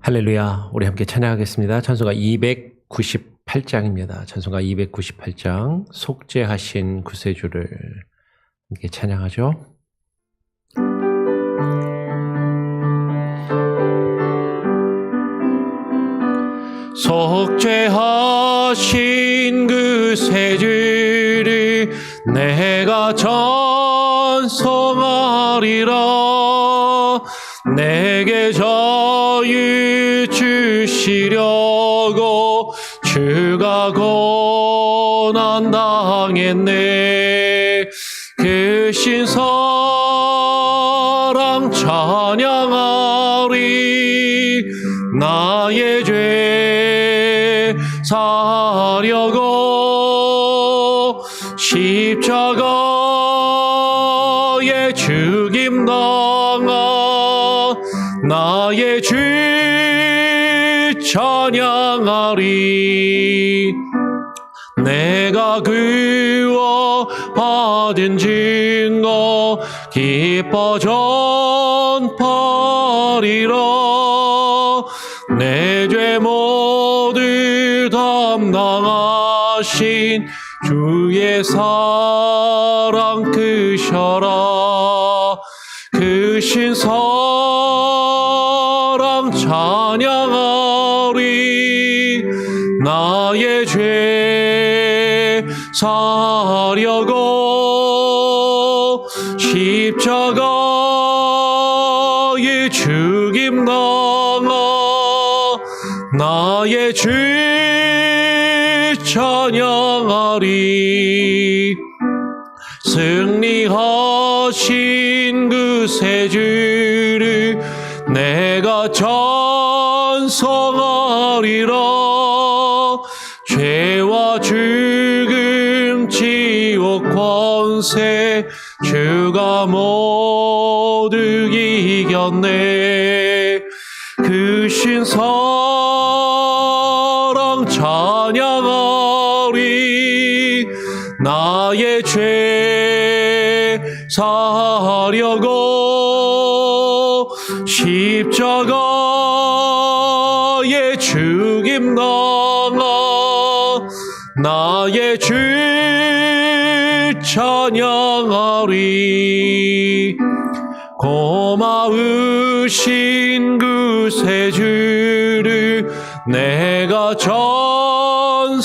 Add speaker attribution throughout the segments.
Speaker 1: 할렐루야. 우리 함께 찬양하겠습니다. 찬송가 298장입니다. 찬송가 298장 속죄하신 구세주를 함께 찬양하죠. 속죄하신 구세주를 내가 찬송하리라. 내게 자유 주시려고 주가 고난 당했네. 그 신사랑 찬양하리. 나의 죄 사려고 십자가에 죽임 당한 나의 주 찬양하리. 내가 그와 받은 증거 기뻐 전파리라. 내 죄 모두 담당하신 주의 사랑 크셔라. 크신 사랑 찬양하리. 나의 죄 사려고 십자가에 죽임 당한 나의 주 찬양하리. 승리하신 구세주를 내가 찬송하리라. 죄와 죽음 지옥 권세 주가 모두 이겼네. 크신 사랑 찬양하리. 나의 죄 사려고 십자가에 죽임 당한 나의 주 찬양하리. 고마우신 구세주를 내가 찬송하리라.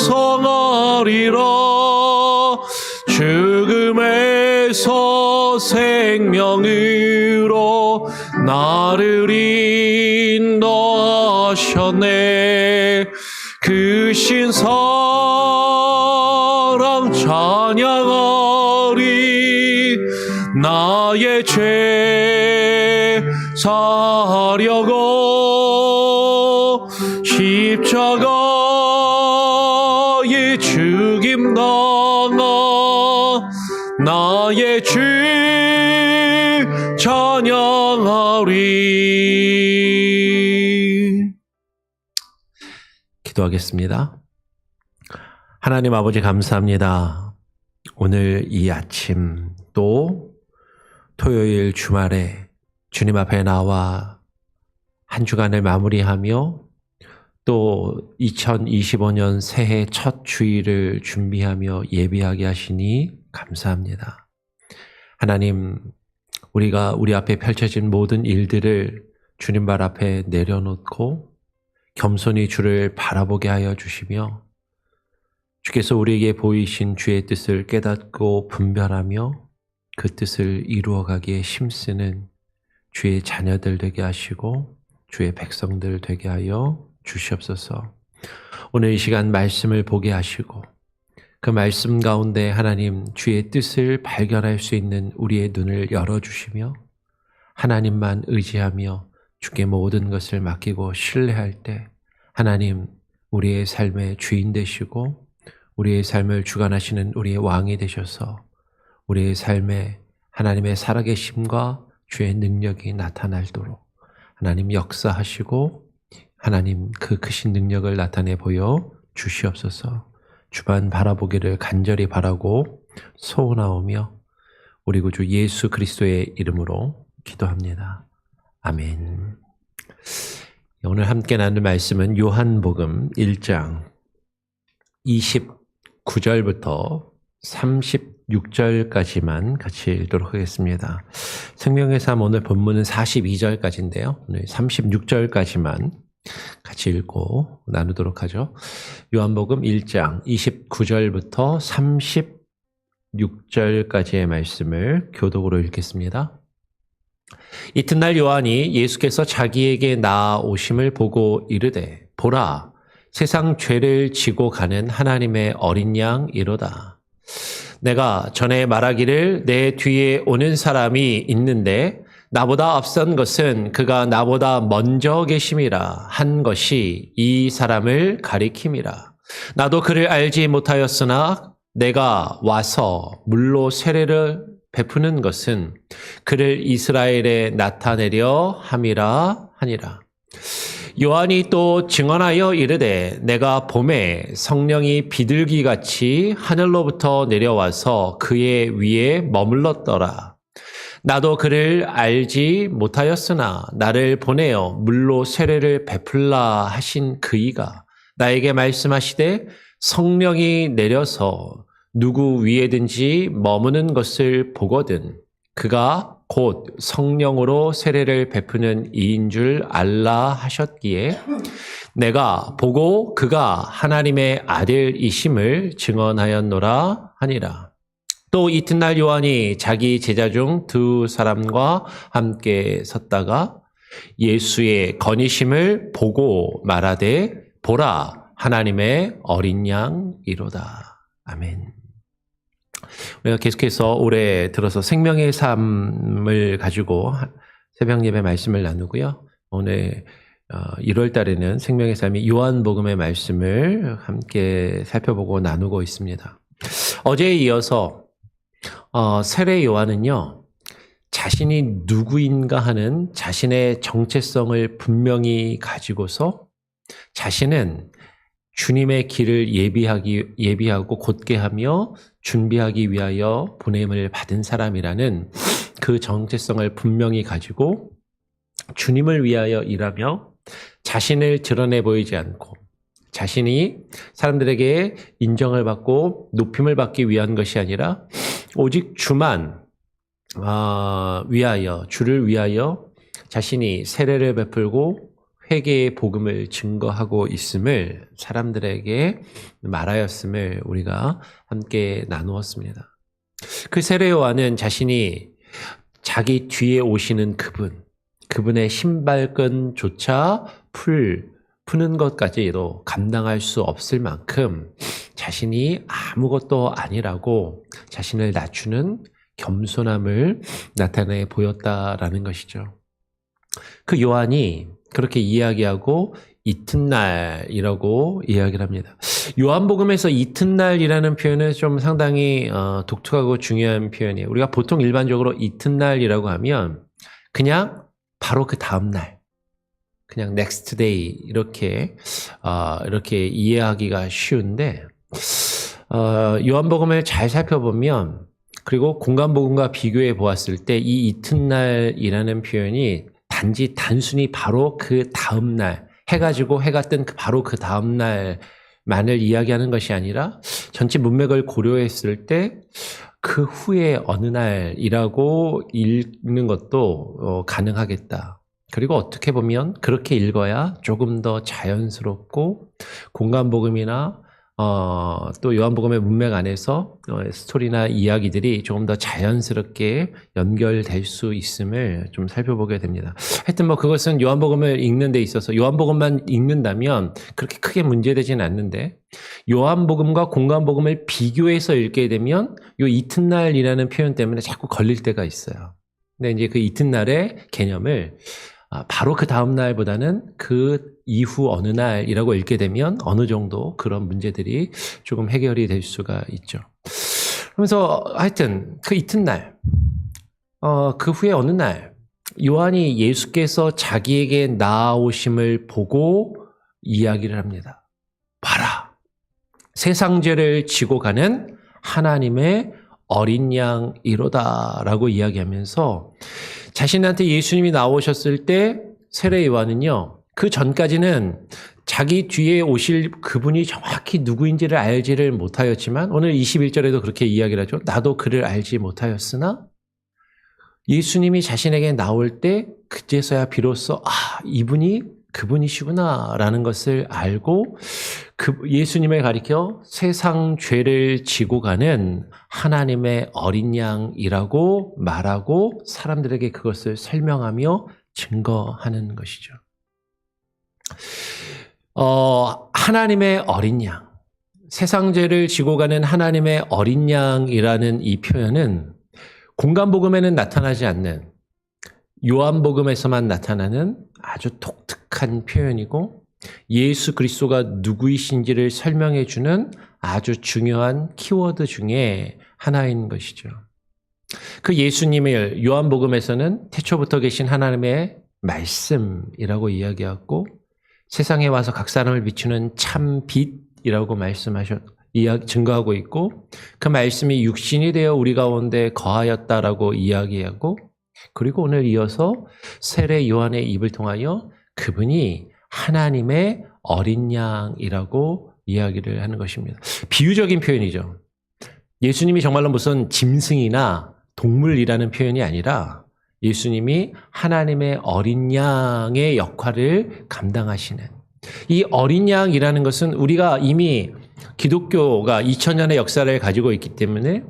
Speaker 1: 죽음에서 생명으로 나를 인도하셨네. 크신 사랑 찬양하리. 나의 죄 사려고 십자가에 죽임 당한 나의 주 찬양하리. 기도하겠습니다. 하나님 아버지 감사합니다. 오늘 이 아침 또 토요일 주말에 주님 앞에 나와 한 주간을 마무리하며 또 2025년 새해 첫 주일을 준비하며 예비하게 하시니 감사합니다. 하나님, 우리가 우리 앞에 펼쳐진 모든 일들을 주님 발 앞에 내려놓고 겸손히 주를 바라보게 하여 주시며 주께서 우리에게 보이신 주의 뜻을 깨닫고 분별하며 그 뜻을 이루어가기에 힘쓰는 주의 자녀들 되게 하시고 주의 백성들 되게 하여 주시옵소서. 오늘 이 시간 말씀을 보게 하시고 그 말씀 가운데 하나님 주의 뜻을 발견할 수 있는 우리의 눈을 열어주시며 하나님만 의지하며 주께 모든 것을 맡기고 신뢰할 때 하나님 우리의 삶의 주인 되시고 우리의 삶을 주관하시는 우리의 왕이 되셔서 우리의 삶에 하나님의 살아계심과 주의 능력이 나타날도록 하나님 역사하시고 하나님 그 크신 능력을 나타내 보여 주시옵소서. 주만 바라보기를 간절히 바라고 소원하오며 우리 구주 예수 그리스도의 이름으로 기도합니다. 아멘. 오늘 함께 나눌 말씀은 요한복음 1장 29절부터 36절까지만 같이 읽도록 하겠습니다. 생명의 삶 오늘 본문은 42절까지인데요. 오늘 36절까지만 같이 읽고 나누도록 하죠. 요한복음 1장 29절부터 36절까지의 말씀을 교독으로 읽겠습니다. 이튿날 요한이 예수께서 자기에게 나아오심을 보고 이르되 보라 세상 죄를 지고 가는 하나님의 어린 양이로다. 내가 전에 말하기를 내 뒤에 오는 사람이 있는데 나보다 앞선 것은 그가 나보다 먼저 계심이라 한 것이 이 사람을 가리킴이라. 나도 그를 알지 못하였으나 내가 와서 물로 세례를 베푸는 것은 그를 이스라엘에 나타내려 함이라 하니라. 요한이 또 증언하여 이르되 내가 봄에 성령이 비둘기같이 하늘로부터 내려와서 그의 위에 머물렀더라. 나도 그를 알지 못하였으나 나를 보내어 물로 세례를 베풀라 하신 그이가 나에게 말씀하시되 성령이 내려서 누구 위에든지 머무는 것을 보거든 그가 곧 성령으로 세례를 베푸는 이인 줄 알라 하셨기에 내가 보고 그가 하나님의 아들이심을 증언하였노라 하니라. 또 이튿날 요한이 자기 제자 중 두 사람과 함께 섰다가 예수의 건의심을 보고 말하되 보라 하나님의 어린 양이로다. 아멘. 우리가 계속해서 올해 들어서 생명의 삶을 가지고 새벽 예배 말씀을 나누고요. 오늘 1월 달에는 생명의 삶이 요한복음의 말씀을 함께 살펴보고 나누고 있습니다. 어제에 이어서 세례 요한은요. 자신이 누구인가 하는 자신의 정체성을 분명히 가지고서 자신은 주님의 길을 예비하고 곧게 하며 준비하기 위하여 보냄을 받은 사람이라는 그 정체성을 분명히 가지고 주님을 위하여 일하며 자신을 드러내 보이지 않고 자신이 사람들에게 인정을 받고 높임을 받기 위한 것이 아니라 오직 주만 위하여 주를 위하여 자신이 세례를 베풀고 회개의 복음을 증거하고 있음을 사람들에게 말하였음을 우리가 함께 나누었습니다. 그 세례 요한은 자신이 자기 뒤에 오시는 그분의 신발끈조차 푸는 것까지도 감당할 수 없을 만큼 자신이 아무것도 아니라고 자신을 낮추는 겸손함을 나타내 보였다라는 것이죠. 그 요한이 그렇게 이야기하고 이튿날이라고 이야기를 합니다. 요한복음에서 이튿날이라는 표현은 좀 상당히 독특하고 중요한 표현이에요. 우리가 보통 일반적으로 이튿날이라고 하면 그냥 바로 그 다음날, 그냥 next day 이렇게 이해하기가 쉬운데 요한복음을 잘 살펴보면 그리고 공간복음과 비교해 보았을 때 이 이튿날이라는 표현이 단순히 바로 그 다음날, 해가 지고 해가 뜬 바로 그 다음날만을 이야기하는 것이 아니라 전체 문맥을 고려했을 때 그 후에 어느 날이라고 읽는 것도 가능하겠다. 그리고 어떻게 보면 그렇게 읽어야 조금 더 자연스럽고 공간복음이나 또 요한복음의 문맥 안에서 스토리나 이야기들이 조금 더 자연스럽게 연결될 수 있음을 좀 살펴보게 됩니다. 하여튼 그것은 요한복음을 읽는 데 있어서 요한복음만 읽는다면 그렇게 크게 문제되지는 않는데 요한복음과 공간복음을 비교해서 읽게 되면 요 이튿날이라는 표현 때문에 자꾸 걸릴 때가 있어요. 근데 이제 그 이튿날의 개념을 바로 그 다음 날보다는 그 이후 어느 날이라고 읽게 되면 어느 정도 그런 문제들이 조금 해결이 될 수가 있죠. 그러면서 하여튼 그 이튿날, 그 후에 어느 날 요한이 예수께서 자기에게 나아오심을 보고 이야기를 합니다. 봐라, 세상 죄를 지고 가는 하나님의 어린 양이로다라고 이야기하면서 자신한테 예수님이 나오셨을 때 세례 요한은요, 그 전까지는 자기 뒤에 오실 그분이 정확히 누구인지를 알지를 못하였지만 오늘 21절에도 그렇게 이야기를 하죠. 나도 그를 알지 못하였으나 예수님이 자신에게 나올 때 그제서야 비로소 이분이 그분이시구나라는 것을 알고 예수님을 가리켜 세상 죄를 지고 가는 하나님의 어린 양이라고 말하고 사람들에게 그것을 설명하며 증거하는 것이죠. 하나님의 어린 양, 세상 죄를 지고 가는 하나님의 어린 양이라는 이 표현은 공간복음에는 나타나지 않는 요한복음에서만 나타나는 아주 독특한 표현이고 예수 그리스도가 누구이신지를 설명해 주는 아주 중요한 키워드 중에 하나인 것이죠. 그 예수님을 요한복음에서는 태초부터 계신 하나님의 말씀이라고 이야기하고 세상에 와서 각 사람을 비추는 참 빛이라고 증거하고 있고 그 말씀이 육신이 되어 우리 가운데 거하였다라고 이야기하고 그리고 오늘 이어서 세례 요한의 입을 통하여 그분이 하나님의 어린 양이라고 이야기를 하는 것입니다. 비유적인 표현이죠. 예수님이 정말로 무슨 짐승이나 동물이라는 표현이 아니라 예수님이 하나님의 어린 양의 역할을 감당하시는 이 어린 양이라는 것은 우리가 이미 기독교가 2000년의 역사를 가지고 있기 때문에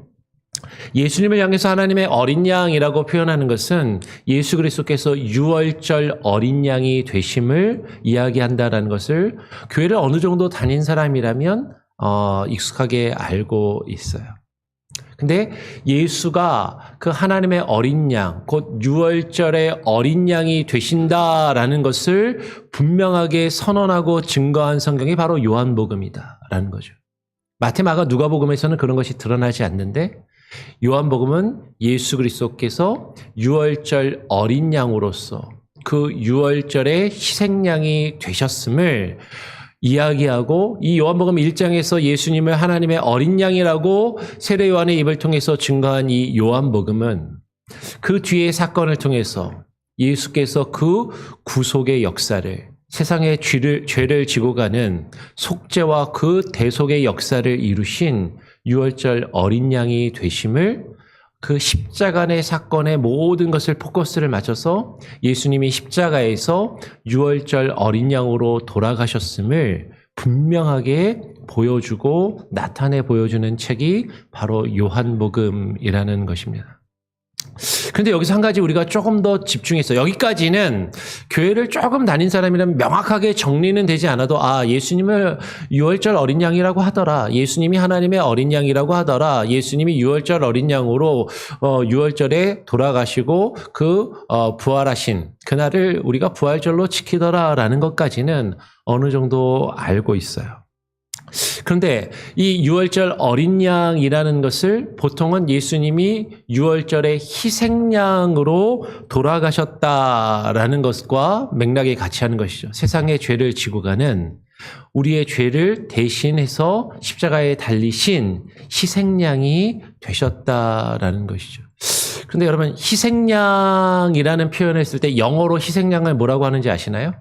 Speaker 1: 예수님을 향해서 하나님의 어린 양이라고 표현하는 것은 예수 그리스도께서 유월절 어린 양이 되심을 이야기한다라는 것을 교회를 어느 정도 다닌 사람이라면 익숙하게 알고 있어요. 근데 예수가 그 하나님의 어린 양, 곧 유월절의 어린 양이 되신다라는 것을 분명하게 선언하고 증거한 성경이 바로 요한복음이다라는 거죠. 마태, 마가, 누가복음에서는 그런 것이 드러나지 않는데 요한복음은 예수 그리스도께서 유월절 어린 양으로서 그 유월절의 희생양이 되셨음을 이야기하고 이 요한복음 1장에서 예수님을 하나님의 어린 양이라고 세례 요한의 입을 통해서 증거한 이 요한복음은 그 뒤의 사건을 통해서 예수께서 그 구속의 역사를 세상의 죄를 지고 가는 속죄와 그 대속의 역사를 이루신 유월절 어린 양이 되심을 그 십자가의 사건의 모든 것을 포커스를 맞춰서 예수님이 십자가에서 유월절 어린 양으로 돌아가셨음을 분명하게 보여주고 나타내 보여주는 책이 바로 요한복음이라는 것입니다. 그런데 여기서 한 가지 우리가 조금 더 집중해서 여기까지는 교회를 조금 다닌 사람이라면 명확하게 정리는 되지 않아도 예수님을 유월절 어린 양이라고 하더라. 예수님이 하나님의 어린 양이라고 하더라. 예수님이 유월절 어린 양으로 유월절에 돌아가시고 부활하신 그날을 우리가 부활절로 지키더라라는 것까지는 어느 정도 알고 있어요. 그런데 이 유월절 어린 양이라는 것을 보통은 예수님이 유월절의 희생양으로 돌아가셨다라는 것과 맥락에 같이 하는 것이죠. 세상의 죄를 지고 가는 우리의 죄를 대신해서 십자가에 달리신 희생양이 되셨다라는 것이죠. 그런데 여러분 희생양이라는 표현을 쓸 때 영어로 희생양을 뭐라고 하는지 아시나요?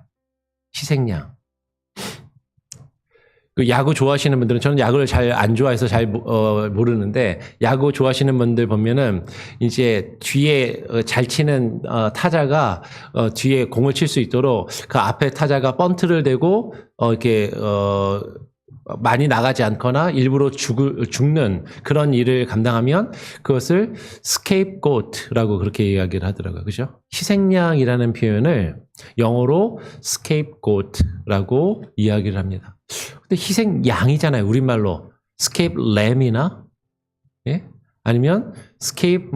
Speaker 1: 희생양. 그 야구 좋아하시는 분들은 저는 야구를 잘 안 좋아해서 잘 모르는데 야구 좋아하시는 분들 보면은 이제 뒤에 잘 치는 타자가 뒤에 공을 칠 수 있도록 그 앞에 타자가 번트를 대고 이렇게 많이 나가지 않거나 일부러 죽는 그런 일을 감당하면 그것을 scapegoat라고 그렇게 이야기를 하더라고요. 그죠? 희생양이라는 표현을 영어로 scapegoat라고 이야기를 합니다. 근데 희생양이잖아요. 우리말로 scape lamb이나 예? 아니면 scape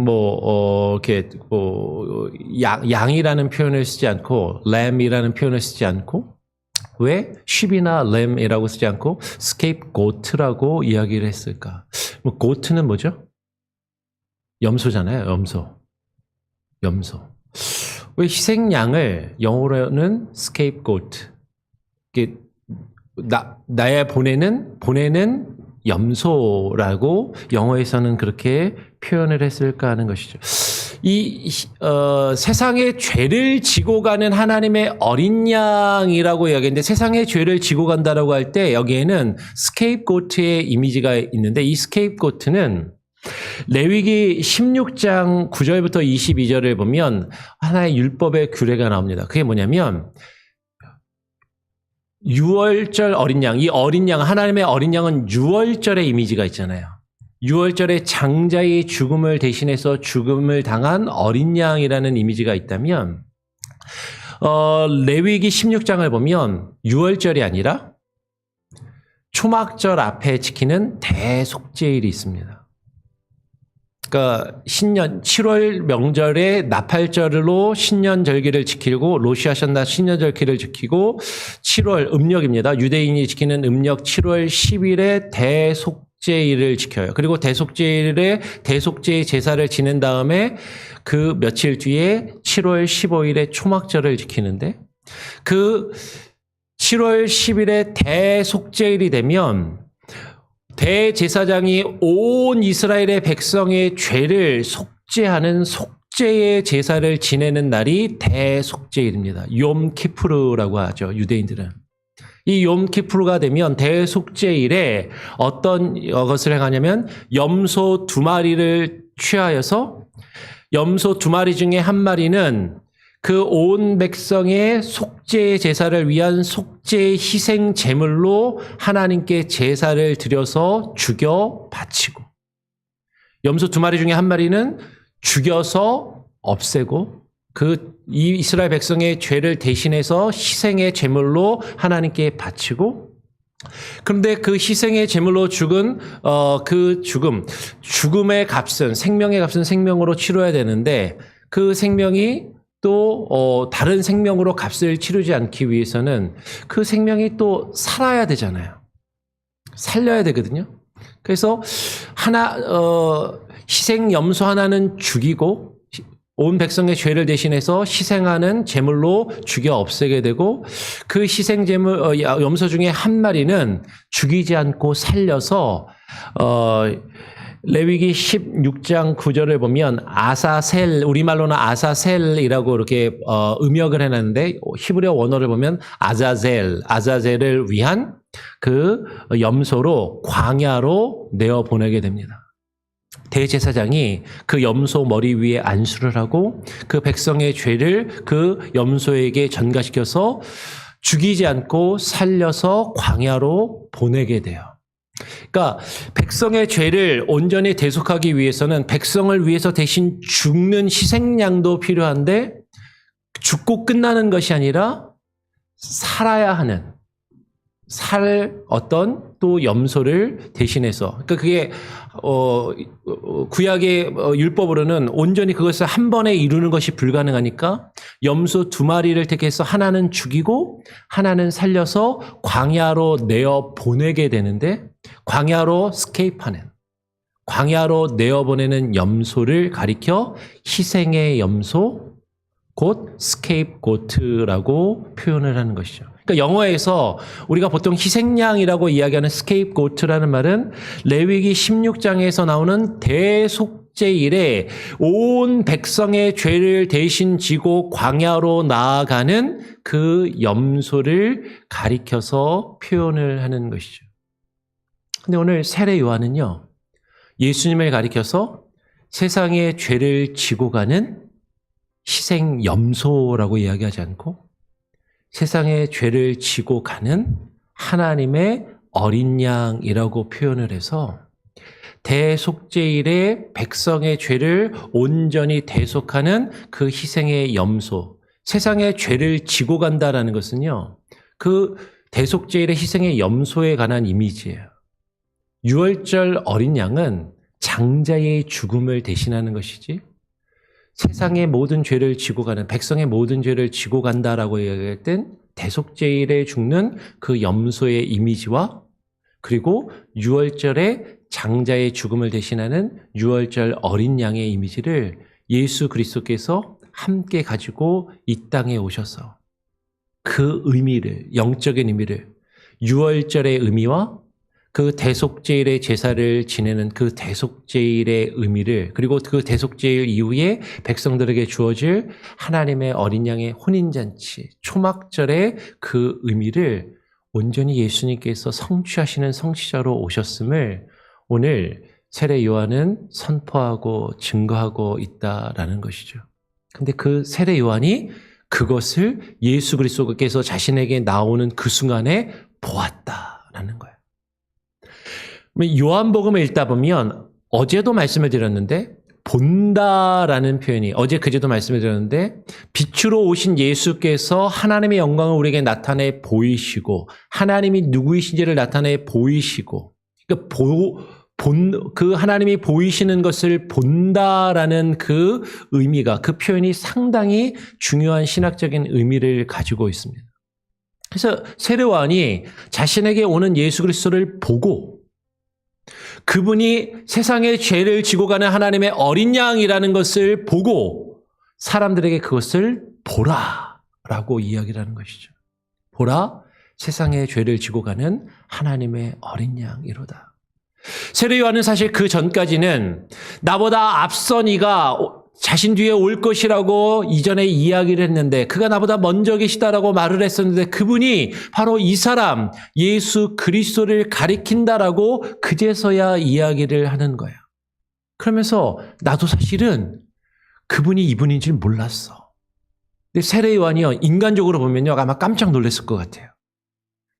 Speaker 1: 양이라는 표현을 쓰지 않고 lamb이라는 표현을 쓰지 않고 왜 sheep이나 lamb이라고 쓰지 않고 scapegoat라고 이야기를 했을까? goat는 뭐죠? 염소잖아요. 염소. 왜 희생양을 영어로는 scapegoat 나의 보내는 염소라고 영어에서는 그렇게 표현을 했을까 하는 것이죠. 세상의 죄를 지고 가는 하나님의 어린 양이라고 이야기했는데 세상의 죄를 지고 간다라고 할 때 여기에는 스케이프고트의 이미지가 있는데 이 스케이프고트는 레위기 16장 9절부터 22절을 보면 하나의 율법의 규례가 나옵니다. 그게 뭐냐면 유월절 어린 양, 이 어린 양, 하나님의 어린 양은 유월절의 이미지가 있잖아요. 유월절에 장자의 죽음을 대신해서 죽음을 당한 어린 양이라는 이미지가 있다면 레위기 16장을 보면 유월절이 아니라 초막절 앞에 지키는 대속죄일이 있습니다. 그러니까 신년 7월 명절에 나팔절로 신년절기를 지키고 로시아šan나 신년절기를 지키고 7월 음력입니다. 유대인이 지키는 음력 7월 10일에 대속죄일을 지켜요. 그리고 대속죄일에 대속죄 제사를 지낸 다음에 그 며칠 뒤에 7월 15일에 초막절을 지키는데 그 7월 10일에 대속죄일이 되면 대제사장이 온 이스라엘의 백성의 죄를 속죄하는 속죄의 제사를 지내는 날이 대속죄일입니다. 욤키푸르라고 하죠. 유대인들은. 이 욤키푸르가 되면 대속죄일에 어떤 것을 행하냐면 염소 2마리를 취하여서 염소 2마리 중에 1마리는 그 온 백성의 속죄의 제사를 위한 속죄의 희생 제물로 하나님께 제사를 드려서 죽여 바치고 염소 2마리 중에 1마리는 죽여서 없애고 그 이스라엘 백성의 죄를 대신해서 희생의 제물로 하나님께 바치고 그런데 그 희생의 제물로 죽은 그 죽음의 값은 생명의 값은 생명으로 치러야 되는데 그 생명이 또 다른 생명으로 값을 치르지 않기 위해서는 그 생명이 또 살아야 되잖아요. 살려야 되거든요. 그래서 희생 염소 하나는 죽이고 온 백성의 죄를 대신해서 희생하는 제물로 죽여 없애게 되고 그 희생 제물 염소 중에 1마리는 죽이지 않고 살려서 레위기 16장 9절을 보면 아사셀, 우리말로는 아사셀이라고 이렇게 음역을 해놨는데 히브리어 원어를 보면 아자젤을 위한 그 염소로 광야로 내어보내게 됩니다. 대제사장이 그 염소 머리 위에 안수를 하고 그 백성의 죄를 그 염소에게 전가시켜서 죽이지 않고 살려서 광야로 보내게 돼요. 그러니까 백성의 죄를 온전히 대속하기 위해서는 백성을 위해서 대신 죽는 희생양도 필요한데 죽고 끝나는 것이 아니라 살아야 하는 어떤 또 염소를 대신해서 그러니까 그게 구약의 율법으로는 온전히 그것을 한 번에 이루는 것이 불가능하니까 염소 2마리를 택해서 하나는 죽이고 하나는 살려서 광야로 내어 보내게 되는데 광야로 스케이프하는 광야로 내어 보내는 염소를 가리켜 희생의 염소 곧 스케이프고트라고 표현을 하는 것이죠. 그러니까 영어에서 우리가 보통 희생양이라고 이야기하는 스케이프고트라는 말은 레위기 16장에서 나오는 대속죄일에 온 백성의 죄를 대신 지고 광야로 나아가는 그 염소를 가리켜서 표현을 하는 것이죠. 근데 오늘 세례 요한은요, 예수님을 가리켜서 세상의 죄를 지고 가는 희생 염소라고 이야기하지 않고 세상의 죄를 지고 가는 하나님의 어린 양이라고 표현을 해서 대속죄일에 백성의 죄를 온전히 대속하는 그 희생의 염소, 세상의 죄를 지고 간다라는 것은요, 그 대속죄일의 희생의 염소에 관한 이미지예요. 유월절 어린 양은 장자의 죽음을 대신하는 것이지 세상의 모든 죄를 지고 가는 백성의 모든 죄를 지고 간다라고 이야기할 땐 대속죄일에 죽는 그 염소의 이미지와 그리고 유월절에 장자의 죽음을 대신하는 유월절 어린 양의 이미지를 예수 그리스도께서 함께 가지고 이 땅에 오셔서 그 의미를 영적인 의미를 유월절의 의미와 그 대속죄일의 제사를 지내는 그 대속죄일의 의미를, 그리고 그 대속죄일 이후에 백성들에게 주어질 하나님의 어린 양의 혼인잔치, 초막절의 그 의미를 온전히 예수님께서 성취하시는 성취자로 오셨음을 오늘 세례 요한은 선포하고 증거하고 있다라는 것이죠. 근데 그 세례 요한이 그것을 예수 그리스도께서 자신에게 나오는 그 순간에 보았다라는 거예요. 요한복음을 읽다 보면 어제도 말씀을 드렸는데 본다라는 표현이, 어제 그제도 말씀을 드렸는데, 빛으로 오신 예수께서 하나님의 영광을 우리에게 나타내 보이시고 하나님이 누구이신지를 나타내 보이시고, 그러니까 그 하나님이 보이시는 것을 본다라는 그 의미가, 그 표현이 상당히 중요한 신학적인 의미를 가지고 있습니다. 그래서 세례 요한이 자신에게 오는 예수 그리스도를 보고, 그분이 세상의 죄를 지고 가는 하나님의 어린 양이라는 것을 보고 사람들에게 그것을 보라라고 이야기를 하는 것이죠. 보라, 세상의 죄를 지고 가는 하나님의 어린 양이로다. 세례 요한은 사실 그 전까지는 나보다 앞선 이가 자신 뒤에 올 것이라고 이전에 이야기를 했는데, 그가 나보다 먼저 계시다라고 말을 했었는데, 그분이 바로 이 사람 예수 그리스도를 가리킨다라고 그제서야 이야기를 하는 거야. 그러면서 나도 사실은 그분이 이분인 줄 몰랐어. 근데 세례 요한이요, 인간적으로 보면요 아마 깜짝 놀랐을 것 같아요.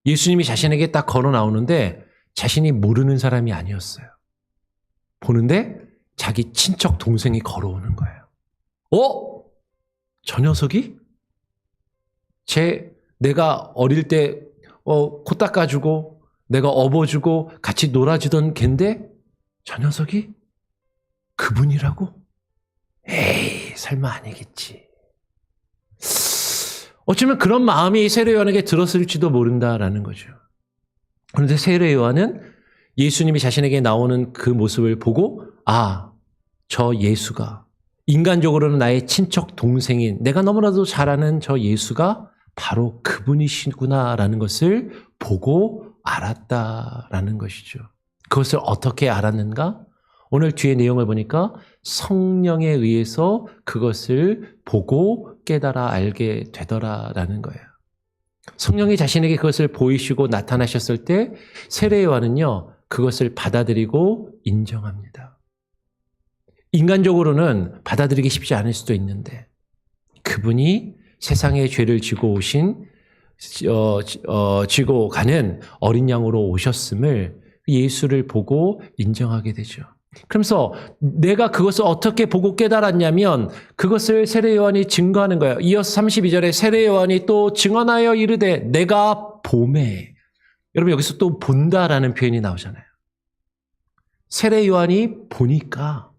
Speaker 1: 예수님이 자신에게 딱 걸어 나오는데 자신이 모르는 사람이 아니었어요. 보는데 자기 친척 동생이 걸어오는 거예요. 저 녀석이? 내가 어릴 때 코 닦아주고 내가 업어주고 같이 놀아주던 걘데 저 녀석이? 그분이라고? 에이, 설마 아니겠지. 어쩌면 그런 마음이 세례 요한에게 들었을지도 모른다라는 거죠. 그런데 세례 요한은 예수님이 자신에게 나오는 그 모습을 보고, 저 예수가, 인간적으로는 나의 친척 동생인, 내가 너무나도 잘 아는 저 예수가 바로 그분이시구나라는 것을 보고 알았다라는 것이죠. 그것을 어떻게 알았는가? 오늘 뒤에 내용을 보니까 성령에 의해서 그것을 보고 깨달아 알게 되더라라는 거예요. 성령이 자신에게 그것을 보이시고 나타나셨을 때 세례 요한은요, 그것을 받아들이고 인정합니다. 인간적으로는 받아들이기 쉽지 않을 수도 있는데, 그분이 세상의 죄를 지고 오신, 지고 가는 어린 양으로 오셨음을 예수를 보고 인정하게 되죠. 그러면서 내가 그것을 어떻게 보고 깨달았냐면 그것을 세례 요한이 증거하는 거예요. 이어서 32절에 세례 요한이 또 증언하여 이르되 내가 보매. 여러분 여기서 또 본다라는 표현이 나오잖아요. 세례 요한이 보니까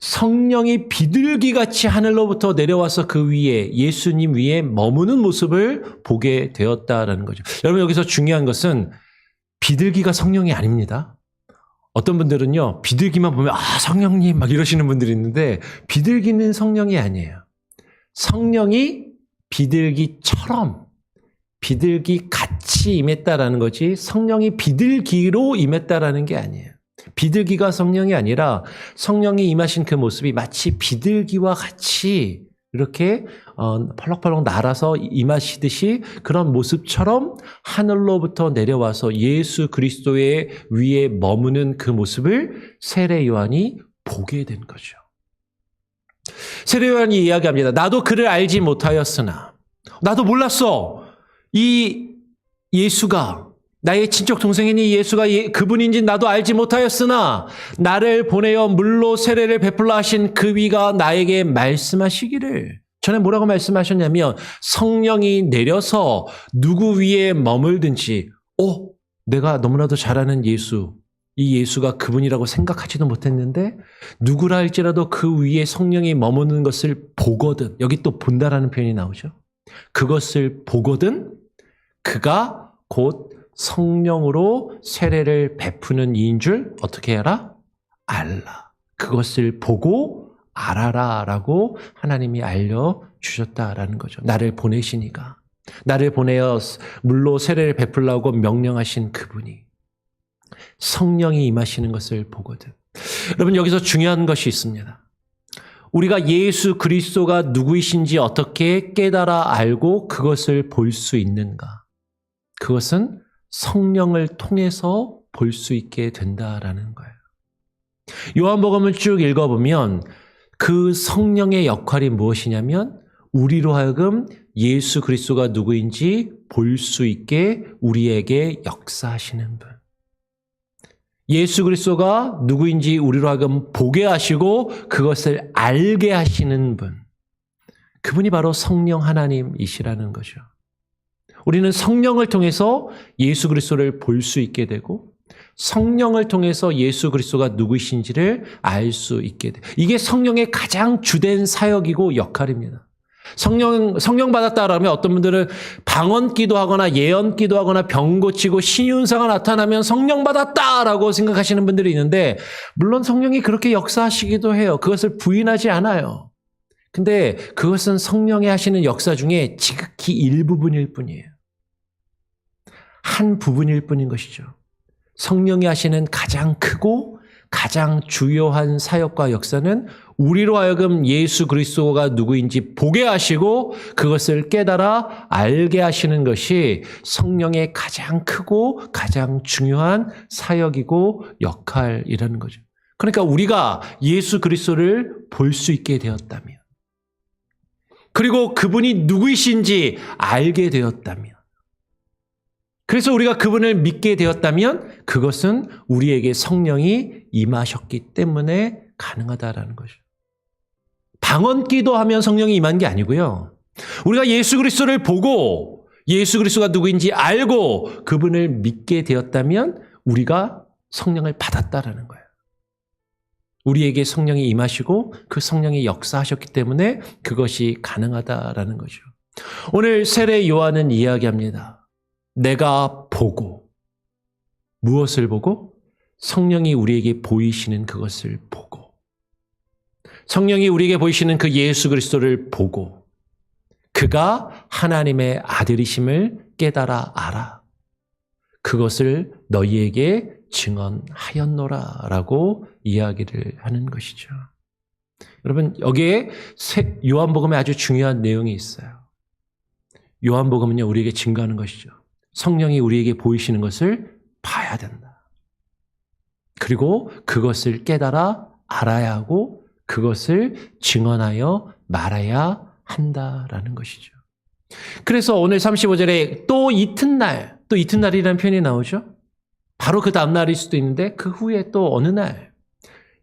Speaker 1: 성령이 비둘기같이 하늘로부터 내려와서 그 위에, 예수님 위에 머무는 모습을 보게 되었다라는 거죠. 여러분 여기서 중요한 것은 비둘기가 성령이 아닙니다. 어떤 분들은요, 비둘기만 보면 성령님 막 이러시는 분들이 있는데, 비둘기는 성령이 아니에요. 성령이 비둘기처럼, 비둘기 같이 임했다라는 거지, 성령이 비둘기로 임했다라는 게 아니에요. 비둘기가 성령이 아니라 성령이 임하신 그 모습이 마치 비둘기와 같이 이렇게 펄럭펄럭 날아서 임하시듯이 그런 모습처럼 하늘로부터 내려와서 예수 그리스도의 위에 머무는 그 모습을 세례 요한이 보게 된 거죠. 세례 요한이 이야기합니다. 나도 그를 알지 못하였으나, 나도 몰랐어. 이 예수가, 나의 친척 동생인 이 예수가 그분인지 나도 알지 못하였으나 나를 보내어 물로 세례를 베풀라 하신 그 위가 나에게 말씀하시기를, 전에 뭐라고 말씀하셨냐면 성령이 내려서 누구 위에 머물든지, 내가 너무나도 잘 아는 예수, 이 예수가 그분이라고 생각하지도 못했는데 누구라 할지라도 그 위에 성령이 머무는 것을 보거든, 여기 또 본다라는 표현이 나오죠. 그것을 보거든 그가 곧 성령으로 세례를 베푸는 이인 줄 어떻게 알아? 알라. 그것을 보고 알아라 라고 하나님이 알려주셨다라는 거죠. 나를 보내시니까. 나를 보내어 물로 세례를 베풀라고 명령하신 그분이. 성령이 임하시는 것을 보거든. 여러분, 여기서 중요한 것이 있습니다. 우리가 예수 그리스도가 누구이신지 어떻게 깨달아 알고 그것을 볼 수 있는가? 그것은 성령을 통해서 볼 수 있게 된다라는 거예요. 요한복음을 쭉 읽어보면 그 성령의 역할이 무엇이냐면 우리로 하여금 예수 그리스도가 누구인지 볼 수 있게 우리에게 역사하시는 분. 예수 그리스도가 누구인지 우리로 하여금 보게 하시고 그것을 알게 하시는 분. 그분이 바로 성령 하나님이시라는 거죠. 우리는 성령을 통해서 예수 그리스도를 볼 수 있게 되고 성령을 통해서 예수 그리스도가 누구이신지를 알 수 있게 돼요. 이게 성령의 가장 주된 사역이고 역할입니다. 성령 받았다라면 어떤 분들은 방언 기도하거나 예언 기도하거나 병 고치고 신윤사가 나타나면 성령 받았다라고 생각하시는 분들이 있는데 물론 성령이 그렇게 역사하시기도 해요. 그것을 부인하지 않아요. 근데 그것은 성령이 하시는 역사 중에 지극히 일부분일 뿐이에요. 한 부분일 뿐인 것이죠. 성령이 하시는 가장 크고 가장 주요한 사역과 역사는 우리로 하여금 예수 그리스도가 누구인지 보게 하시고 그것을 깨달아 알게 하시는 것이 성령의 가장 크고 가장 중요한 사역이고 역할이라는 거죠. 그러니까 우리가 예수 그리스도를 볼 수 있게 되었다면 그리고 그분이 누구이신지 알게 되었다면 그래서 우리가 그분을 믿게 되었다면 그것은 우리에게 성령이 임하셨기 때문에 가능하다라는 거죠. 방언 기도하면 성령이 임한 게 아니고요. 우리가 예수 그리스도를 보고 예수 그리스도가 누구인지 알고 그분을 믿게 되었다면 우리가 성령을 받았다라는 거예요. 우리에게 성령이 임하시고 그 성령이 역사하셨기 때문에 그것이 가능하다라는 거죠. 오늘 세례 요한은 이야기합니다. 내가 보고 무엇을 보고? 성령이 우리에게 보이시는 그것을 보고 성령이 우리에게 보이시는 그 예수 그리스도를 보고 그가 하나님의 아들이심을 깨달아 알아. 그것을 너희에게 증언하였노라라고 이야기를 하는 것이죠. 여러분 여기에 요한복음에 아주 중요한 내용이 있어요. 요한복음은요 우리에게 증거하는 것이죠. 성령이 우리에게 보이시는 것을 봐야 된다. 그리고 그것을 깨달아 알아야 하고 그것을 증언하여 말해야 한다라는 것이죠. 그래서 오늘 35절에 또 이튿날이라는 표현이 나오죠. 바로 그 다음 날일 수도 있는데 그 후에 또 어느 날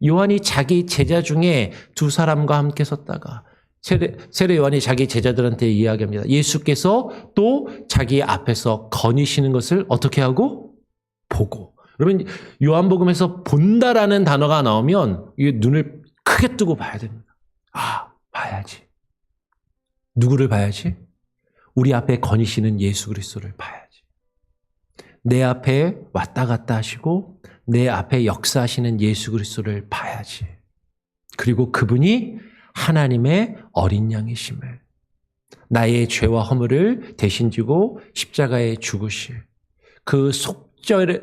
Speaker 1: 요한이 자기 제자 중에 두 사람과 함께 섰다가 세례 요한이 자기 제자들한테 이야기합니다. 예수께서 또 자기 앞에서 거니시는 것을 어떻게 하고? 보고. 여러분 요한복음에서 본다라는 단어가 나오면 이게 눈을 크게 뜨고 봐야 됩니다. 아, 봐야지. 누구를 봐야지? 우리 앞에 거니시는 예수 그리스도를 봐야지. 내 앞에 왔다 갔다 하시고 내 앞에 역사하시는 예수 그리스도를 봐야지. 그리고 그분이 하나님의 어린 양이심을 나의 죄와 허물을 대신 지고 십자가에 죽으실 그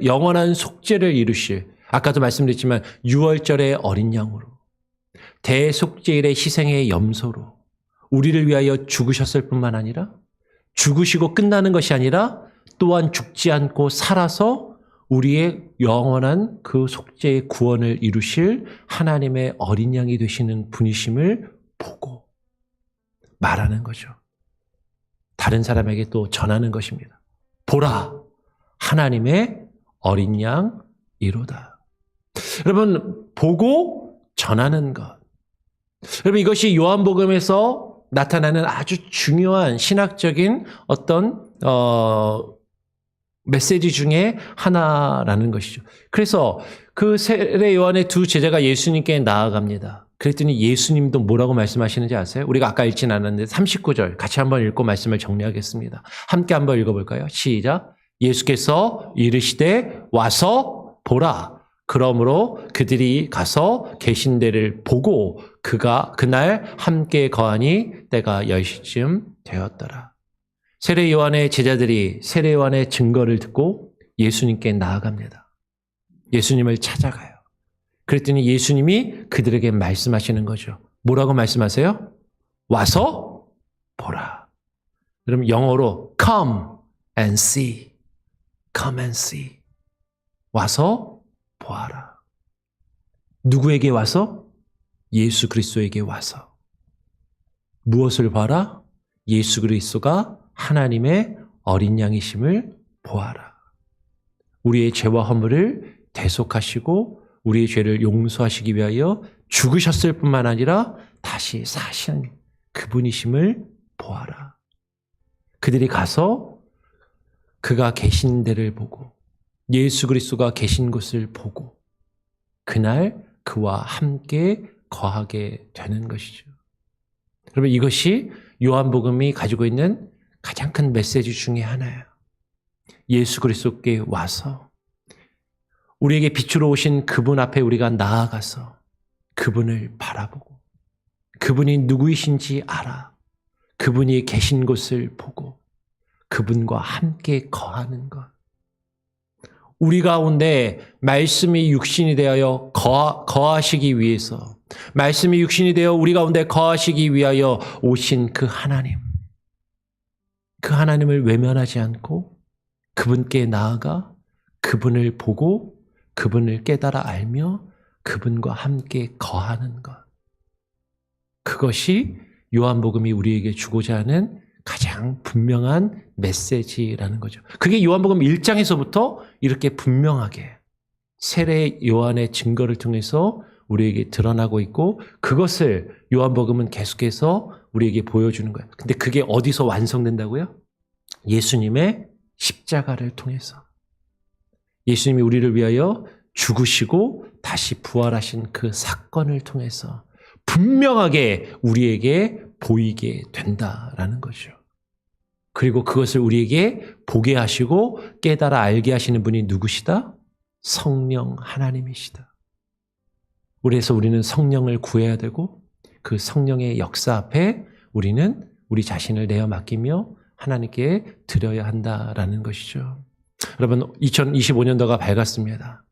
Speaker 1: 영원한 속죄를 이루실 아까도 말씀드렸지만 유월절의 어린 양으로 대속죄일의 희생의 염소로 우리를 위하여 죽으셨을 뿐만 아니라 죽으시고 끝나는 것이 아니라 또한 죽지 않고 살아서 우리의 영원한 그 속죄의 구원을 이루실 하나님의 어린 양이 되시는 분이심을 보고 말하는 거죠. 다른 사람에게 또 전하는 것입니다. 보라, 하나님의 어린 양이로다. 여러분, 보고 전하는 것. 여러분, 이것이 요한복음에서 나타나는 아주 중요한 신학적인 어떤 메시지 중에 하나라는 것이죠. 그래서 그 세례 요한의 두 제자가 예수님께 나아갑니다. 그랬더니 예수님도 뭐라고 말씀하시는지 아세요? 우리가 아까 읽진 않았는데 39절 같이 한번 읽고 말씀을 정리하겠습니다. 함께 한번 읽어볼까요? 시작. 예수께서 이르시되 와서 보라. 그러므로 그들이 가서 계신 데를 보고 그가 그날 함께 거하니 때가 10시쯤 되었더라. 세례 요한의 제자들이 세례 요한의 증거를 듣고 예수님께 나아갑니다. 예수님을 찾아가요. 그랬더니 예수님이 그들에게 말씀하시는 거죠. 뭐라고 말씀하세요? 와서 보라. 그럼 영어로 come and see. come and see. 와서 보아라. 누구에게 와서? 예수 그리스도에게 와서. 무엇을 봐라? 예수 그리스도가 하나님의 어린 양이심을 보아라. 우리의 죄와 허물을 대속하시고 우리의 죄를 용서하시기 위하여 죽으셨을 뿐만 아니라 다시 사신 그분이심을 보아라. 그들이 가서 그가 계신 데를 보고 예수 그리스도가 계신 곳을 보고 그날 그와 함께 거하게 되는 것이죠. 여러분, 이것이 요한복음이 가지고 있는 가장 큰 메시지 중에 하나예요. 예수 그리스도께 와서 우리에게 빛으로 오신 그분 앞에 우리가 나아가서 그분을 바라보고 그분이 누구이신지 알아. 그분이 계신 곳을 보고 그분과 함께 거하는 것. 우리 가운데 말씀이 육신이 되어 거하시기 위해서, 말씀이 육신이 되어 우리 가운데 거하시기 위하여 오신 그 하나님. 그 하나님을 외면하지 않고 그분께 나아가 그분을 보고 그분을 깨달아 알며 그분과 함께 거하는 것. 그것이 요한복음이 우리에게 주고자 하는 가장 분명한 메시지라는 거죠. 그게 요한복음 1장에서부터 이렇게 분명하게 세례 요한의 증거를 통해서 우리에게 드러나고 있고 그것을 요한복음은 계속해서 우리에게 보여주는 거예요. 근데 그게 어디서 완성된다고요? 예수님의 십자가를 통해서. 예수님이 우리를 위하여 죽으시고 다시 부활하신 그 사건을 통해서 분명하게 우리에게 보이게 된다라는 거죠. 그리고 그것을 우리에게 보게 하시고 깨달아 알게 하시는 분이 누구시다? 성령 하나님이시다. 그래서 우리는 성령을 구해야 되고 그 성령의 역사 앞에 우리는 우리 자신을 내어 맡기며 하나님께 드려야 한다라는 것이죠. 여러분, 2025년도가 밝았습니다.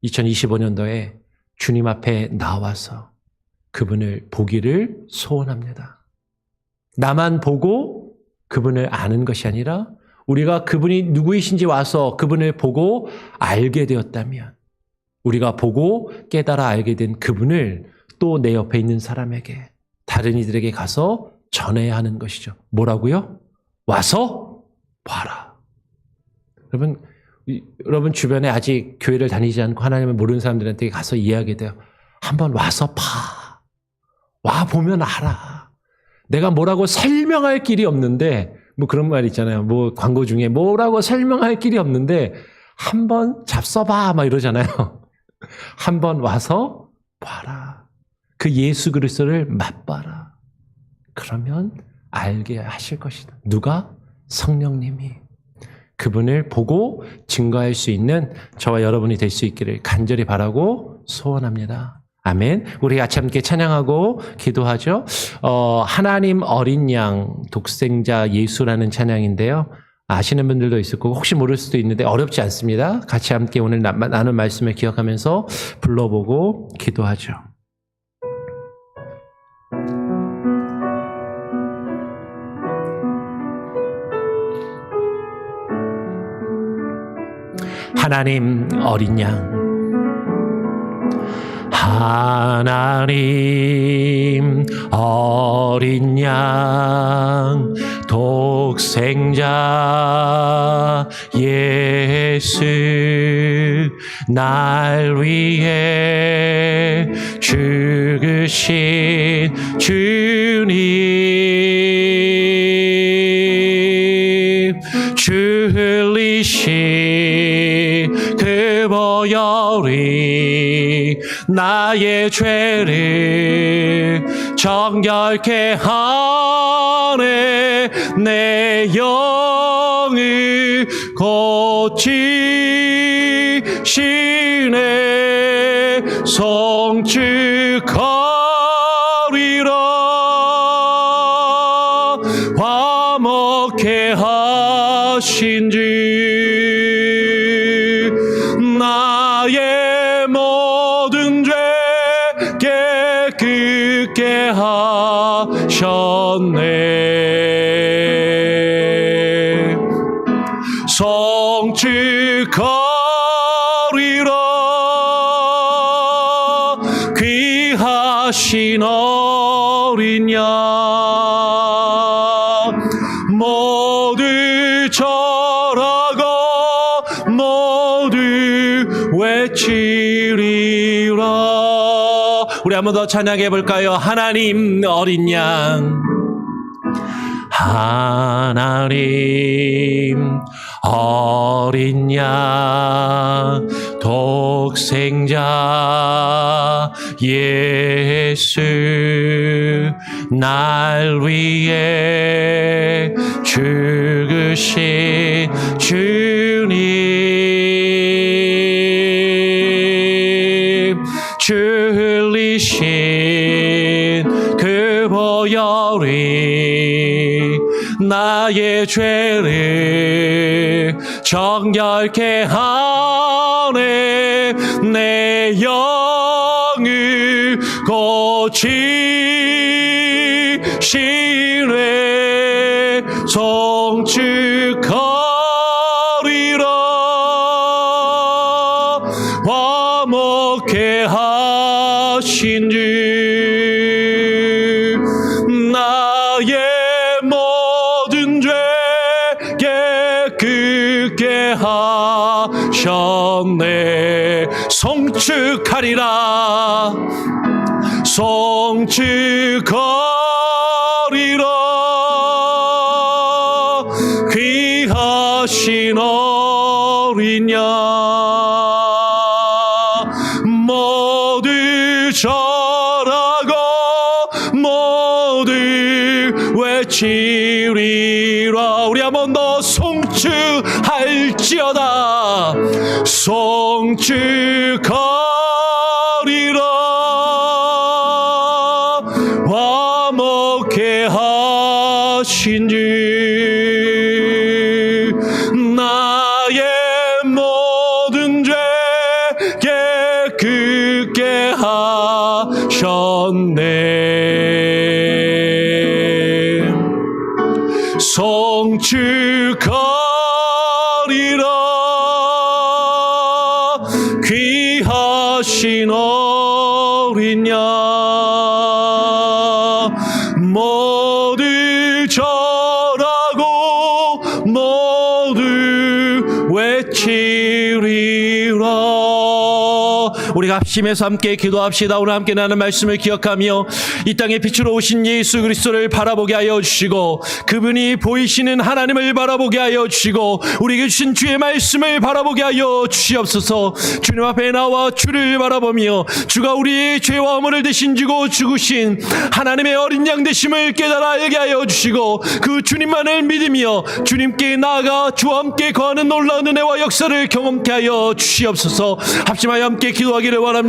Speaker 1: 2025년도에 주님 앞에 나와서 그분을 보기를 소원합니다. 나만 보고 그분을 아는 것이 아니라 우리가 그분이 누구이신지 와서 그분을 보고 알게 되었다면 우리가 보고 깨달아 알게 된 그분을 또 내 옆에 있는 사람에게 다른 이들에게 가서 전해야 하는 것이죠. 뭐라고요? 와서 봐라. 여러분 주변에 아직 교회를 다니지 않고 하나님을 모르는 사람들한테 가서 이야기해야 돼요. 한번 와서 봐. 와 보면 알아. 내가 뭐라고 설명할 길이 없는데 뭐 그런 말 있잖아요. 뭐 광고 중에 뭐라고 설명할 길이 없는데 한번 잡숴봐 막 이러잖아요. 한번 와서 봐라. 그 예수 그리스도를 맛봐라. 그러면 알게 하실 것이다. 누가? 성령님이. 그분을 보고 증거할 수 있는 저와 여러분이 될 수 있기를 간절히 바라고 소원합니다. 아멘. 우리 같이 함께 찬양하고 기도하죠. 하나님 어린 양 독생자 예수라는 찬양인데요. 아시는 분들도 있을 거고 혹시 모를 수도 있는데 어렵지 않습니다. 같이 함께 오늘 나눈 말씀을 기억하면서 불러보고 기도하죠. 하나님 어린 양, 하나님 어린 양 독생자 예수 날 위해 죽으신 주님 줄리신 그 보혈이 나의 죄를 정결케 하네 내 영을 고치시네 성축하리라 화목케 하신 주 송축하리라. 귀하신 어린 양 모두 절하고 모두 외치리라. 우리 한 번 더 찬양해 볼까요? 하나님 어린 양, 하나님 어린 양, 독생자 예수, 날 위해 죽으신 주님, 흘리신 그 보혈이 나의 죄를 정결케 하네. 내 영을 고치시네. 송축하리라. 화목케 하신 주, 나의 모든 죄 깨끗게 하셨네. 송축하리라. 송축하리라. 귀하신 어린 양 모두 절하고 모두 외치리라. 우리 한 번 더 송축할지어다. 송축하리라. 화목케 하신 주, 나의 모든 죄 깨끗게 하셨네. 송축하리라. 귀하신 어린 양 모두 절하고 모두 외치리라. 우리가 합심해서 함께 기도합시다. 오늘 함께 나눈 말씀을 기억하며 이 땅에 빛으로 오신 예수 그리스도를 바라보게 하여 주시고, 그분이 보이시는 하나님을 바라보게 하여 주시고, 우리에게 주신 주의 말씀을 바라보게 하여 주시옵소서. 주님 앞에 나와 주를 바라보며 주가 우리의 죄와 허물을 대신 지고 죽으신 하나님의 어린 양 되심을 깨달아 알게 하여 주시고, 그 주님만을 믿으며 주님께 나아가 주와 함께 거하는 놀라운 은혜와 역사를 경험케 하여 주시옵소서. 합심하여 함께 기도하기를 원합니다.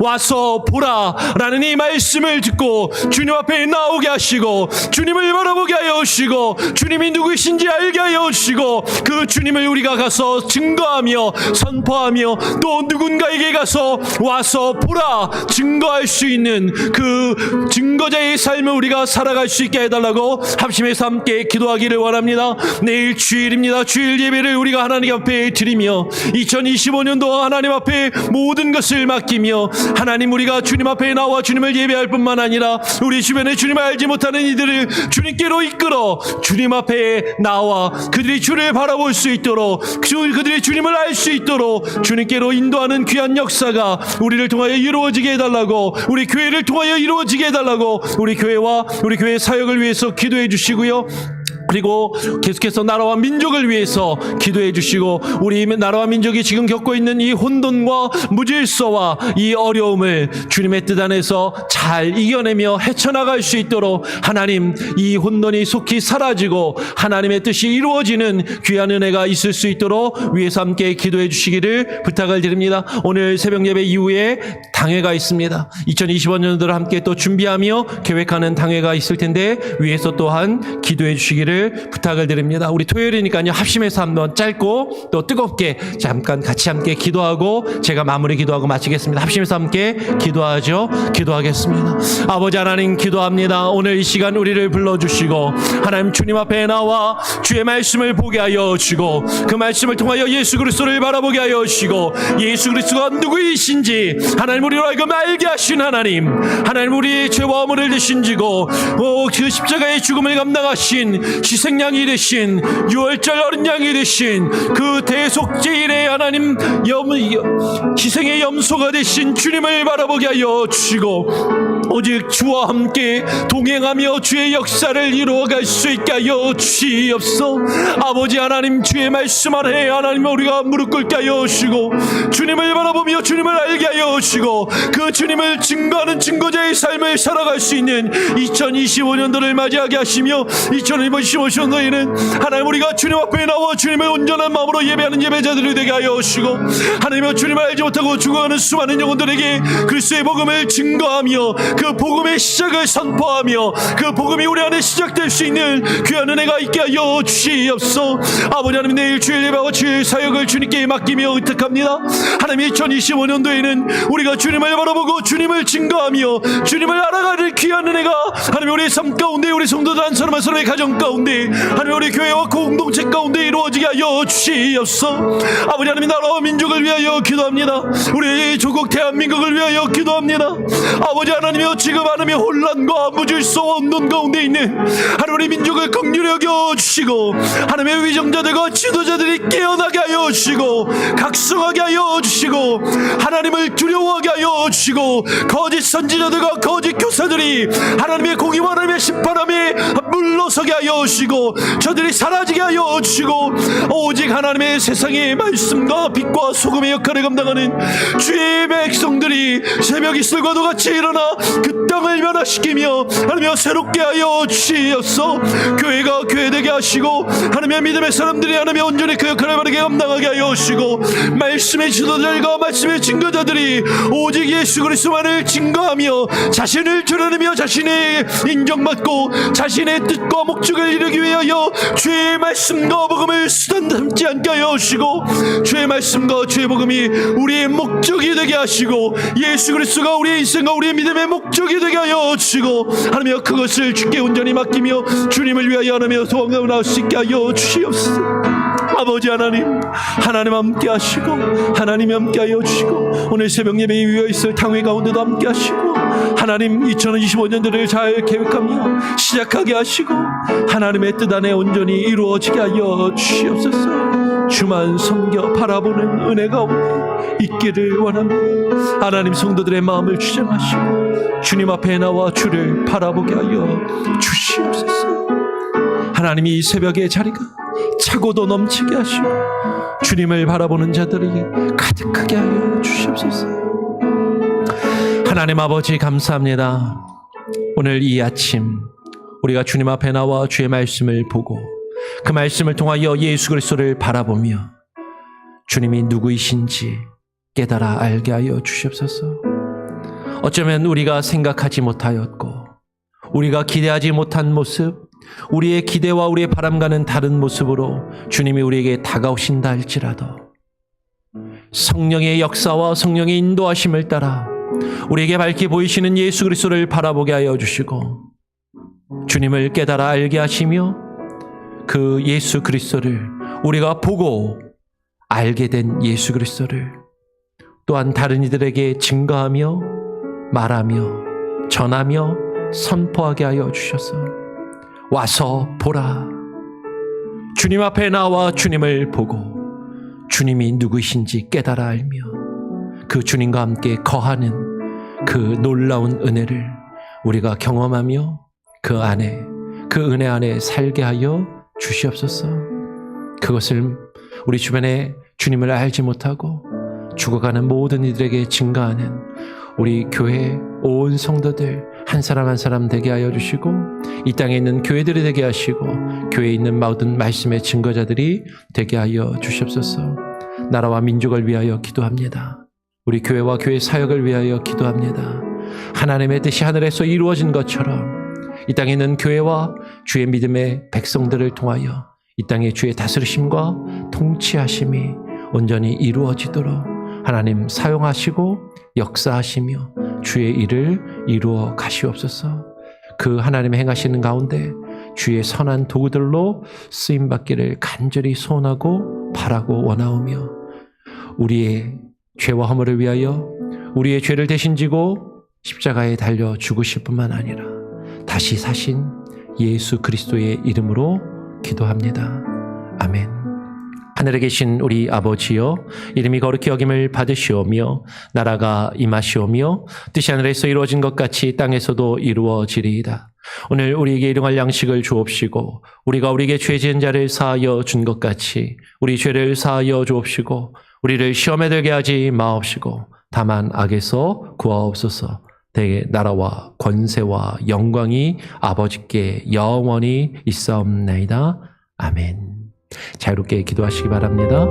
Speaker 1: 와서 보라 라는 이 말씀을 듣고 주님 앞에 나오게 하시고, 주님을 바라보게 하여 주시고, 주님이 누구신지 알게 하여 주시고, 그 주님을 우리가 가서 증거하며 선포하며 또 누군가에게 가서 와서 보라 증거할 수 있는 그 증거자의 삶을 우리가 살아갈 수 있게 해달라고 합심해서 함께 기도하기를 원합니다. 내일 주일입니다. 주일 예배를 우리가 하나님 앞에 드리며 2025년도 하나님 앞에 모든 것을 맡기며, 하나님 우리가 주님 앞에 나와 주님을 예배할 뿐만 아니라 우리 주변에 주님을 알지 못하는 이들을 주님께로 이끌어 주님 앞에 나와 그들이 주를 바라볼 수 있도록, 그들이 주님을 알 수 있도록 주님께로 인도하는 귀한 역사가 우리를 통하여 이루어지게 해달라고, 우리 교회를 통하여 이루어지게 해달라고 우리 교회와 우리 교회 사역을 위해서 기도해 주시고요. 그리고 계속해서 나라와 민족을 위해서 기도해 주시고, 우리 나라와 민족이 지금 겪고 있는 이 혼돈과 무질서와 이 어려움을 주님의 뜻 안에서 잘 이겨내며 헤쳐나갈 수 있도록 하나님 이 혼돈이 속히 사라지고 하나님의 뜻이 이루어지는 귀한 은혜가 있을 수 있도록 위에서 함께 기도해 주시기를 부탁을 드립니다. 오늘 새벽 예배 이후에 당회가 있습니다. 2025년도를 함께 또 준비하며 계획하는 당회가 있을 텐데 위에서 또한 기도해 주시기를 주시기를 부탁을 드립니다. 우리 토요일이니까요. 합심해서 한번 짧고 또 뜨겁게 잠깐 같이 함께 기도하고 제가 마무리 기도하고 마치겠습니다. 합심해서 함께 기도하죠. 기도하겠습니다. 아버지 하나님 기도합니다. 오늘 이 시간 우리를 불러주시고 하나님 주님 앞에 나와 주의 말씀을 보게 하여 주시고 그 말씀을 통하여 예수 그리스도를 바라보게 하여 주시고 예수 그리스도가 누구이신지 하나님 우리로 하여금 알게 하신 하나님 우리의 죄와 허물을 대신지고 그 십자가의 죽음을 감당하신 희생양이 되신 유월절 어린 양이 되신 그 대속제일의 하나님 희생의 염소가 되신 주님을 바라보게 하여 주시고 오직 주와 함께 동행하며 주의 역사를 이루어갈 수 있게 하여 주시옵소서. 아버지 하나님 주의 말씀 아래 하나님 우리가 무릎 꿇게 하여 주시고 주님을 바라보며 주님을 알게 하여 주시고 그 주님을 증거하는 증거자의 삶을 살아갈 수 있는 2025년도를 맞이하게 하시며 2025년도에는 하나님 우리가 주님 앞에 나와 주님을 온전한 마음으로 예배하는 예배자들이 되게 하여 주시고 하나님은 주님을 알지 못하고 죽어가는 수많은 영혼들에게 그리스도의 복음을 증거하며 그 복음의 시작을 선포하며 그 복음이 우리 안에 시작될 수 있는 귀한 은혜가 있게 하여 주시옵소서. 아버지 하나님 내일 주일 예배와 주일 사역을 주님께 맡기며 의탁합니다. 하나님 2025년도에는 우리가 주님을 바라보고 주님을 증거하며 주님을 알아가는 귀한 은혜가 하나님 우리의 삶 가운데 우리 성도들 한 사람 한 사람의 가정 가운데 하나님 우리 교회와 공동체 가운데 이루어지게 하여 주시옵소서. 아버지 하나님 나라와 민족을 위하여 기도합니다. 우리 조국 대한민국을 위하여 기도합니다. 아버지 하나님이여 지금 하나님의 혼란과 무질서와 혼돈 가운데 있는 하나님 우리 민족을 긍휼히 여겨 주시고 하나님의 위정자들과 지도자들이 깨어나게 하여 주시고 각성하게 하여 주시고 하나님을 두려워하게 하여 주시고 거짓 선지자들과 거짓 교사들이 하나님의 공의와 하나님의 심판함에 물러서게 하여 주시고 저들이 사라지게 하여 주시고 오직 하나님의 세상의 말씀과 빛과 소금의 역할을 감당하는 주의 백성들이 새벽 이슬과도 같이 일어나 그 땅을 변화시키며 하나님의 새롭게 하여 주시옵소서. 교회가 교회되게 하시고 하나님의 믿음의 사람들이 하나님의 온전히 그 역할을 바르게 감당하게 하여 주시고 말씀의 지도자들과 말씀의 증거자들이 오직 예수 그리스도만을 증거하며 자신을 드러내며 자신의 인정받고 자신의 뜻과 목적을 이루기 위하여 주의 말씀과 복음을 수단 삼지 않게 하여 주시고 주의 말씀과 주의 복음이 우리의 목적이 되게 하시고 예수 그리스도가 우리의 인생과 우리의 믿음의 목적이 되게 하여 주시고 하나님여 그것을 주께 온전히 맡기며 주님을 위하여 하나님여 소원을 나올 수 있게 하여 주시옵소서. 아버지 하나님 함께 하시고 하나님 함께 하여 주시고 오늘 새벽 예배에 위에 있을 당회 가운데도 함께 하시고 하나님 2025년도를 잘 계획하며 시작하게 하시고 하나님의 뜻 안에 온전히 이루어지게 하여 주시옵소서. 주만 섬겨 바라보는 은혜 가운데 있기를 원합니다. 하나님 성도들의 마음을 주장하시고 주님 앞에 나와 주를 바라보게 하여 주시옵소서. 하나님이 이 새벽의 자리가 차고도 넘치게 하시고 주님을 바라보는 자들이 가득하게 하여 주시옵소서. 하나님 아버지 감사합니다. 오늘 이 아침 우리가 주님 앞에 나와 주의 말씀을 보고 그 말씀을 통하여 예수 그리스도를 바라보며 주님이 누구이신지 깨달아 알게 하여 주시옵소서. 어쩌면 우리가 생각하지 못하였고 우리가 기대하지 못한 모습, 우리의 기대와 우리의 바람과는 다른 모습으로 주님이 우리에게 다가오신다 할지라도 성령의 역사와 성령의 인도하심을 따라 우리에게 밝게 보이시는 예수 그리스도를 바라보게 하여 주시고 주님을 깨달아 알게 하시며 그 예수 그리스도를 우리가 보고 알게 된 예수 그리스도를 또한 다른 이들에게 증거하며 말하며 전하며 선포하게 하여 주셔서 와서 보라. 주님 앞에 나와 주님을 보고 주님이 누구이신지 깨달아 알며 그 주님과 함께 거하는 그 놀라운 은혜를 우리가 경험하며 그 안에 그 은혜 안에 살게 하여 주시옵소서. 그것을 우리 주변에 주님을 알지 못하고 죽어가는 모든 이들에게 증거하는 우리 교회 온 성도들 한 사람 한 사람 되게 하여 주시고 이 땅에 있는 교회들이 되게 하시고 교회에 있는 모든 말씀의 증거자들이 되게 하여 주시옵소서. 나라와 민족을 위하여 기도합니다. 우리 교회와 교회 사역을 위하여 기도합니다. 하나님의 뜻이 하늘에서 이루어진 것처럼 이 땅에 있는 교회와 주의 믿음의 백성들을 통하여 이 땅에 주의 다스리심과 통치하심이 온전히 이루어지도록 하나님 사용하시고 역사하시며 주의 일을 이루어 가시옵소서. 그 하나님의 행하시는 가운데 주의 선한 도구들로 쓰임받기를 간절히 소원하고 바라고 원하오며 우리의 죄와 허물을 위하여 우리의 죄를 대신 지고 십자가에 달려 죽으실 뿐만 아니라 다시 사신 예수 그리스도의 이름으로 기도합니다. 아멘. 하늘에 계신 우리 아버지여, 이름이 거룩히 여김을 받으시오며 나라가 임하시오며 뜻이 하늘에서 이루어진 것 같이 땅에서도 이루어지리이다. 오늘 우리에게 일용할 양식을 주옵시고 우리가 우리에게 죄 지은 자를 사하여 준 것 같이 우리 죄를 사하여 주옵시고 우리를 시험에 들게 하지 마옵시고 다만 악에서 구하옵소서. 대개 나라와 권세와 영광이 아버지께 영원히 있사옵나이다. 아멘. 자유롭게 기도하시기 바랍니다.